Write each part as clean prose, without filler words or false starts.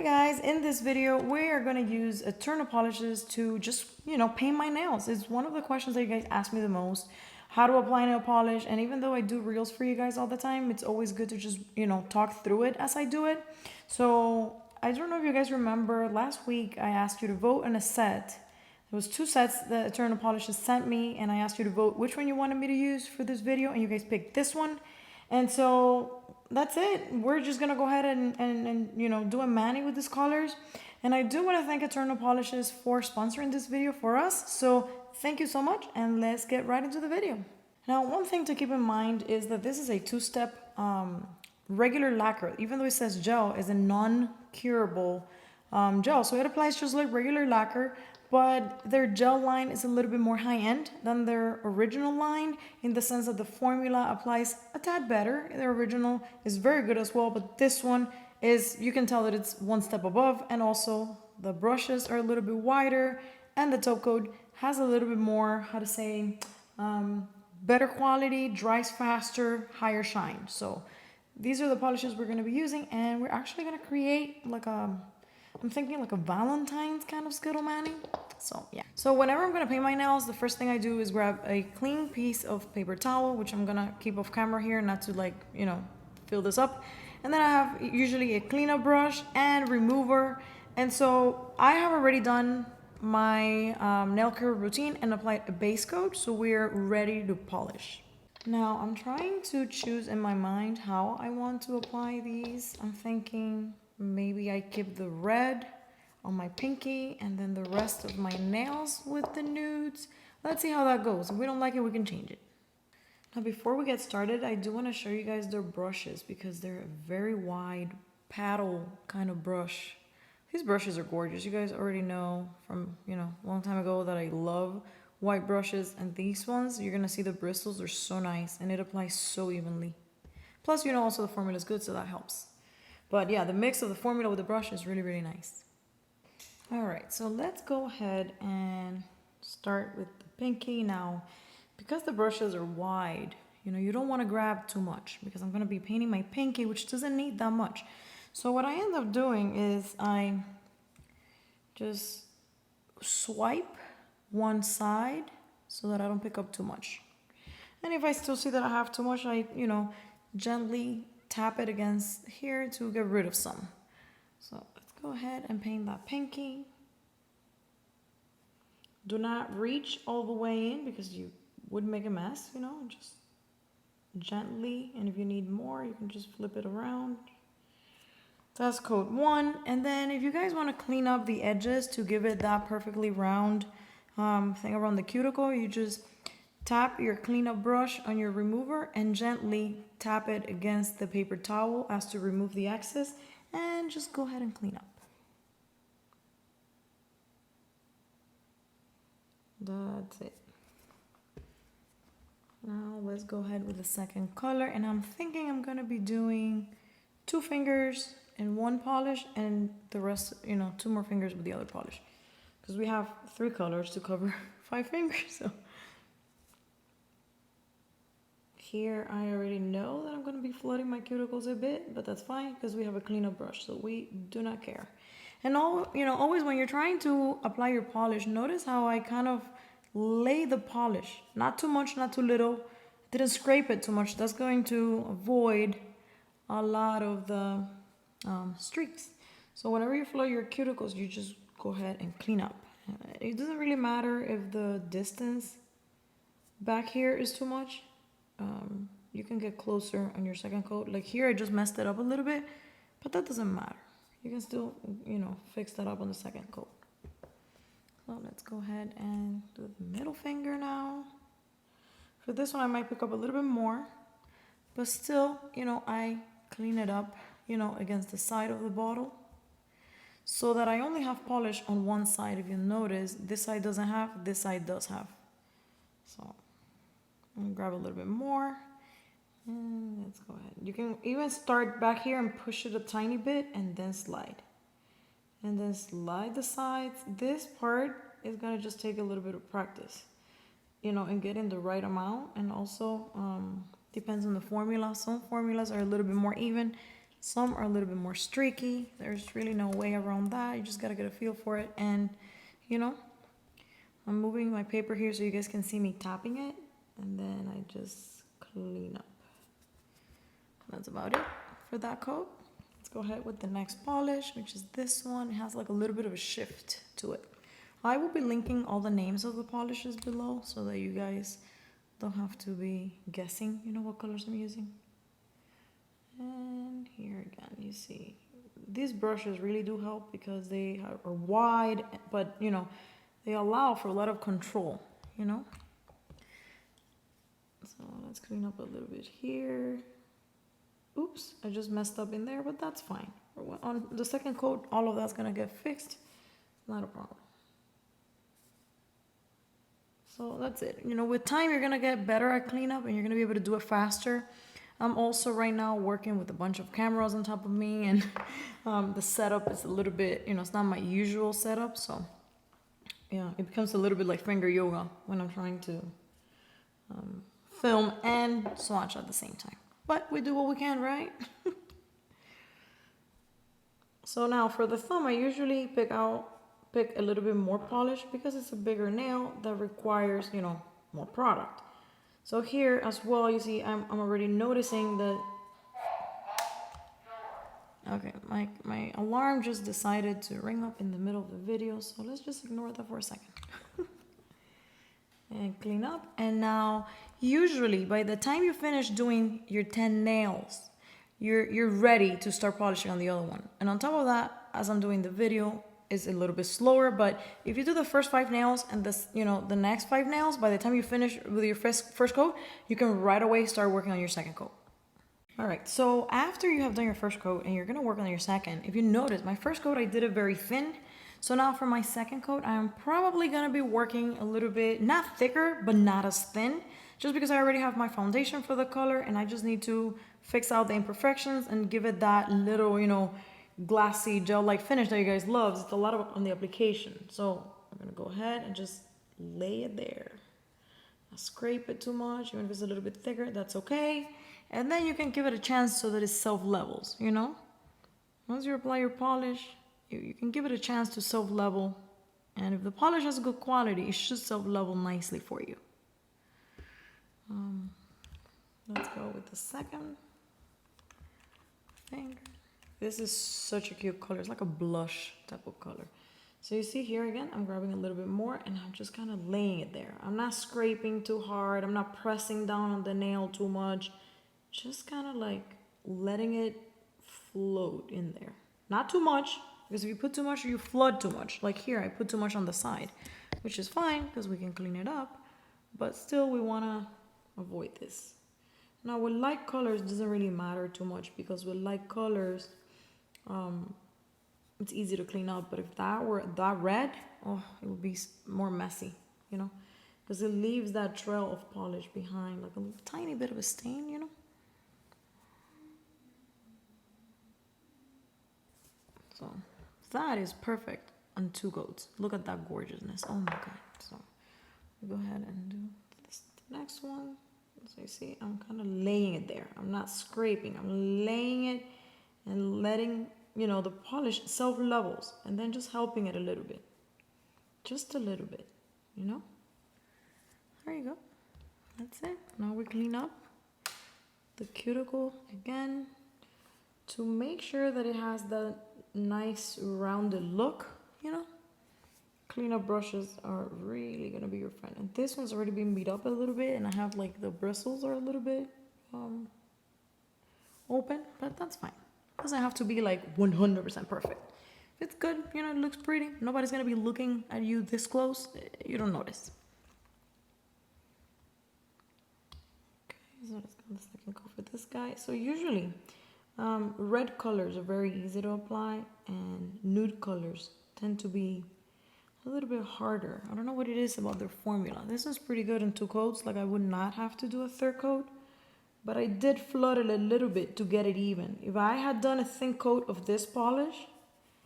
guys, in this video we are going to use eternal polishes to just paint my nails. It's one of the questions that you guys ask me the most, how to apply nail polish. And even though I do reels for you guys all the time, it's always good to just talk through it as I do it. So I don't know if you guys remember, last week I asked you to vote on a set. There was 2 sets that Eternal Polishes sent me, and I asked you to vote which one you wanted me to use for this video, and you guys picked this one. And so that's it. We're just gonna go ahead and do a mani with these colors. And I do want to thank Eternal Polishes for sponsoring this video for us. So thank you so much, and let's get right into the video. Now, one thing to keep in mind is that this is a 2-step regular lacquer. Even though it says gel, is a non-curable gel, so it applies just like regular lacquer. But their gel line is a little bit more high-end than their original line, in the sense that the formula applies a tad better. Their original is very good as well, but this one is, you can tell that it's 1 step above, and also the brushes are a little bit wider, and the top coat has a little bit more, how to say, better quality, dries faster, higher shine. So these are the polishes we're going to be using, and we're actually going to create like I'm thinking like a Valentine's kind of Skittle mani. So yeah. So whenever I'm going to paint my nails, the first thing I do is grab a clean piece of paper towel, which I'm going to keep off camera here, not to fill this up. And then I have usually a cleanup brush and remover. And so I have already done my nail care routine and applied a base coat. So we're ready to polish. Now I'm trying to choose in my mind how I want to apply these. I'm thinking maybe I keep the red on my pinky and then the rest of my nails with the nudes. Let's see how that goes. If we don't like it, we can change it. Now, before we get started, I do want to show you guys their brushes, because they're a very wide paddle kind of brush. These brushes are gorgeous. You guys already know from, a long time ago that I love white brushes, and these ones, you're going to see the bristles are so nice and it applies so evenly. Plus, also the formula is good, so that helps. But yeah, the mix of the formula with the brush is really, really nice. All right, so let's go ahead and start with the pinky. Now, because the brushes are wide, you don't want to grab too much, because I'm going to be painting my pinky, which doesn't need that much. So what I end up doing is I just swipe one side so that I don't pick up too much. And if I still see that I have too much, I, gently tap it against here to get rid of some. So let's go ahead and paint that pinky. Do not reach all the way in, because you would make a mess, just gently. And if you need more, you can just flip it around. That's coat 1. And then if you guys want to clean up the edges to give it that perfectly round thing around the cuticle, you just tap your cleanup brush on your remover and gently tap it against the paper towel as to remove the excess, and just go ahead and clean up. That's it. Now let's go ahead with the second color, and I'm thinking I'm going to be doing 2 fingers in one polish, and the rest, 2 more fingers with the other polish, because we have 3 colors to cover 5 fingers. So here I already know that I'm going to be flooding my cuticles a bit, but that's fine, because we have a cleanup brush, so we do not care. And always when you're trying to apply your polish, notice how I kind of lay the polish. Not too much, not too little. Didn't scrape it too much. That's going to avoid a lot of the streaks. So whenever you flood your cuticles, you just go ahead and clean up. It doesn't really matter if the distance back here is too much. You can get closer on your second coat. Like here, I just messed it up a little bit, but that doesn't matter. You can still, fix that up on the second coat. So let's go ahead and do the middle finger now. For this one, I might pick up a little bit more, but still, I clean it up, against the side of the bottle, so that I only have polish on one side. If you notice, this side doesn't have, this side does have. So I'm gonna grab a little bit more, and let's go ahead. You can even start back here and push it a tiny bit, and then slide. And then slide the sides. This part is gonna just take a little bit of practice, and getting the right amount. And also depends on the formula. Some formulas are a little bit more even, Some are a little bit more streaky. There's really no way around that. You just gotta get a feel for it. And, you know, I'm moving my paper here so you guys can see me tapping it. And then I just clean up. That's about it for that coat. Let's go ahead with the next polish, which is this one. It has like a little bit of a shift to it. I will be linking all the names of the polishes below so that you guys don't have to be guessing, you know, what colors I'm using. And here again, you see, these brushes really do help because they are wide, but, you know, they allow for a lot of control, you know. So let's clean up a little bit here. Oops, I just messed up in there, but that's fine. On the second coat, all of that's gonna get fixed. Not a problem. So that's it. You know, with time, you're gonna get better at cleanup and you're gonna be able to do it faster. I'm also right now working with a bunch of cameras on top of me, and the setup is a little bit, you know, it's not my usual setup. So yeah, it becomes a little bit like finger yoga when I'm trying to film and swatch at the same time. But we do what we can, right? So now for the thumb, I usually pick a little bit more polish because it's a bigger nail that requires, you know, more product. So here as well, you see, I'm already noticing that. Okay, my alarm just decided to ring up in the middle of the video, so let's just ignore that for a second. And clean up. And now, usually, by the time you finish doing your 10 nails, you're ready to start polishing on the other one. And on top of that, as I'm doing the video, is a little bit slower, but if you do the first 5 nails and this, you know, the next 5 nails, by the time you finish with your first coat, you can right away start working on your second coat. All right, so after you have done your first coat and you're gonna work on your second, if you notice, my first coat, I did it very thin. So now for my second coat, I'm probably gonna be working a little bit, not thicker, but not as thin, just because I already have my foundation for the color and I just need to fix out the imperfections and give it that little, you know, glassy gel-like finish that you guys love. It's a lot of on the application. So I'm gonna go ahead and just lay it there. Not scrape it too much. Even if it's a little bit thicker, that's okay. And then you can give it a chance so that it self-levels, you know? Once you apply your polish, you can give it a chance to self-level. And if the polish has good quality, it should self-level nicely for you. Let's go with the second finger. This is such a cute color. It's like a blush type of color. So you see here again, I'm grabbing a little bit more and I'm just kind of laying it there. I'm not scraping too hard. I'm not pressing down on the nail too much. Just kind of like letting it float in there. Not too much, because if you put too much, you flood too much. Like here, I put too much on the side, which is fine because we can clean it up. But still, we want to avoid this. Now with light colors, it doesn't really matter too much because with light colors, it's easy to clean up. But if that were that red, oh, it would be more messy, you know, because it leaves that trail of polish behind, like a tiny bit of a stain, you know. So that is perfect on 2 coats. Look at that gorgeousness. Oh my God. So we go ahead and do this next one. So you see, I'm kind of laying it there. I'm not scraping. I'm laying it and letting, you know, the polish self-levels and then just helping it a little bit. Just a little bit, you know? There you go. That's it. Now we clean up the cuticle again to make sure that it has that nice rounded look, you know? Cleanup brushes are really gonna be your friend. And this one's already been beat up a little bit and I have like the bristles are a little bit open, but that's fine. Because I have to be like 100% perfect. If it's good, you know, it looks pretty. Nobody's gonna be looking at you this close. You don't notice. Okay, so let's go the second coat for this guy. So usually, red colors are very easy to apply and nude colors tend to be a little bit harder. I don't know what it is about their formula. This is pretty good in 2 coats. Like I would not have to do a 3rd coat, but I did flood it a little bit to get it even. If I had done a thin coat of this polish,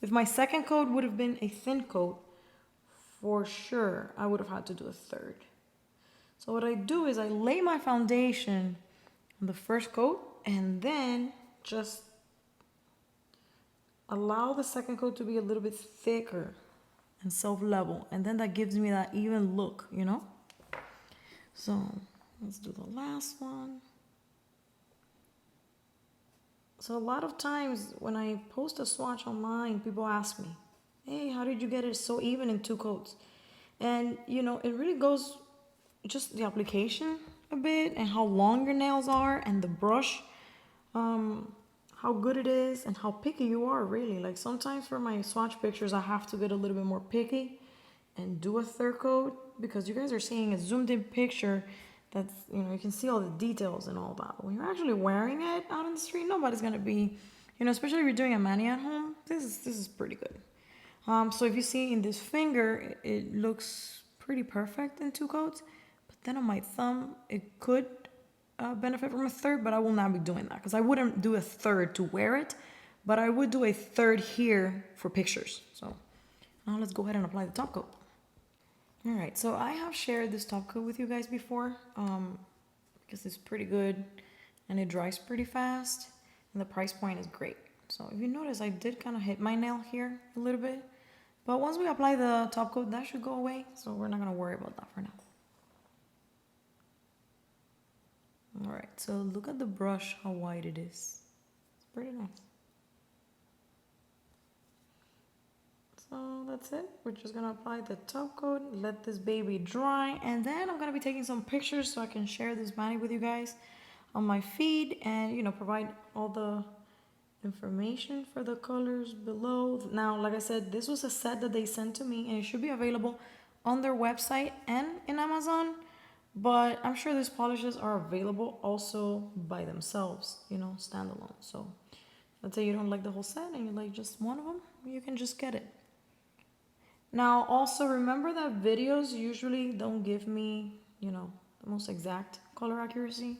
if my second coat would have been a thin coat, for sure, I would have had to do a 3rd. So what I do is I lay my foundation on the first coat and then just allow the second coat to be a little bit thicker and self-level, and then that gives me that even look, you know? So let's do the last one. So a lot of times when I post a swatch online, people ask me, hey, how did you get it so even in 2 coats? And you know, it really goes just the application a bit and how long your nails are and the brush, how good it is and how picky you are really. Like sometimes for my swatch pictures, I have to get a little bit more picky and do a 3rd coat because you guys are seeing a zoomed in picture that's, you know, you can see all the details and all that. But when you're actually wearing it out on the street, nobody's gonna be, you know, especially if you're doing a mani at home, this is pretty good. So if you see in this finger, it looks pretty perfect in 2 coats, but then on my thumb, it could benefit from a 3rd, but I will not be doing that because I wouldn't do a 3rd to wear it, but I would do a 3rd here for pictures. So now let's go ahead and apply the top coat. All right, so I have shared this top coat with you guys before because it's pretty good and it dries pretty fast and the price point is great. So if you notice, I did kind of hit my nail here a little bit, but once we apply the top coat, that should go away. So we're not gonna worry about that for now. All right, so look at the brush, how wide it is. It's pretty nice. So that's it. We're just gonna apply the top coat, let this baby dry, and then I'm gonna be taking some pictures so I can share this mani with you guys on my feed and, you know, provide all the information for the colors below. Now, like I said, this was a set that they sent to me and it should be available on their website and in Amazon, but I'm sure these polishes are available also by themselves, you know, standalone. So let's say you don't like the whole set and you like just one of them, you can just get it. Now, also remember that videos usually don't give me, you know, the most exact color accuracy,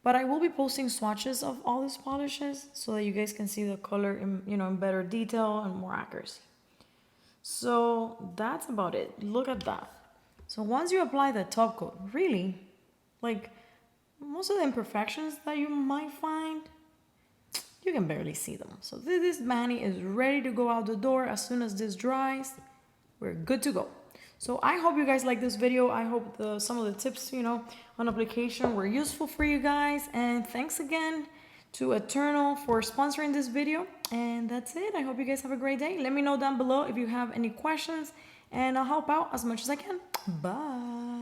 but I will be posting swatches of all these polishes so that you guys can see the color in, you know, in better detail and more accuracy. So that's about it. Look at that. So once you apply the top coat, really, like most of the imperfections that you might find, you can barely see them. So this mani is ready to go out the door as soon as this dries. We're good to go. So I hope you guys like this video. I hope some of the tips, you know, on application were useful for you guys. And thanks again to Eternal for sponsoring this video. And that's it. I hope you guys have a great day. Let me know down below if you have any questions and I'll help out as much as I can. Bye.